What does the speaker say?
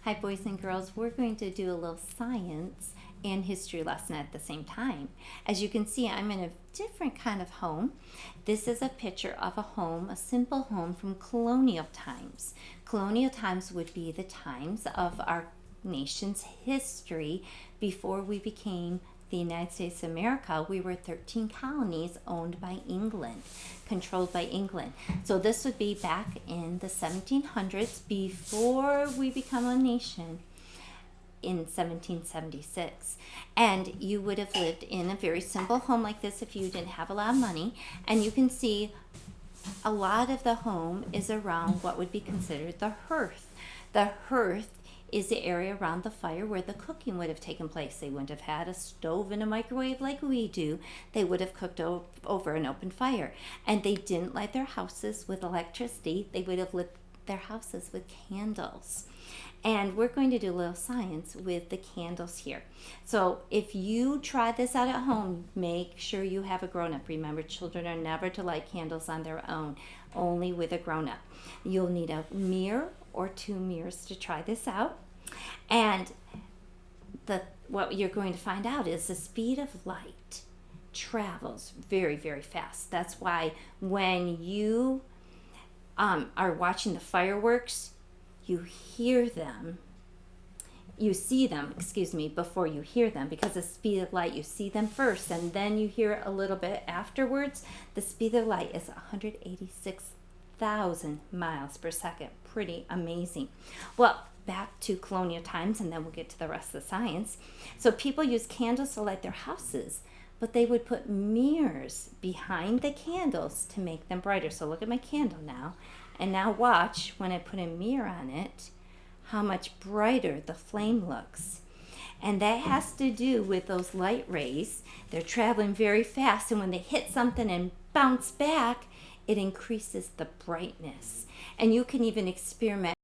Hi boys and girls, we're going to do a little science and history lesson at the same time. As you can see, I'm in a different kind of home. This is a picture of a home, a simple home from colonial times. Colonial times would be the times of our nation's history before we became the United States of America. We were 13 colonies owned by England, controlled by England. So this would be back in the 1700s before we become a nation in 1776. And you would have lived in a very simple home like this if you didn't have a lot of money. And you can see a lot of the home is around what would be considered the hearth. The hearth is the area around the fire where the cooking would have taken place. They wouldn't have had a stove and a microwave like we do. They would have cooked over an open fire. And they didn't light their houses with electricity. They would have lit their houses with candles. And we're going to do a little science with the candles here. So if you try this out at home, make sure you have a grown-up. Remember, children are never to light candles on their own, only with a grown-up. You'll need a mirror or 2 mirrors to try this out. And what you're going to find out is the speed of light travels very, very fast. That's why when you are watching the fireworks, you hear them, you see them, before you hear them, because the speed of light, you see them first and then you hear it a little bit afterwards. The speed of light is 186,000 miles per second. Pretty amazing. Well, back to colonial times, and then we'll get to the rest of the science. So people use candles to light their houses, but they would put mirrors behind the candles to make them brighter. So look at my candle now. And now watch, when I put a mirror on it, how much brighter the flame looks. And that has to do with those light rays. They're traveling very fast, and when they hit something and bounce back, it increases the brightness. And you can even experiment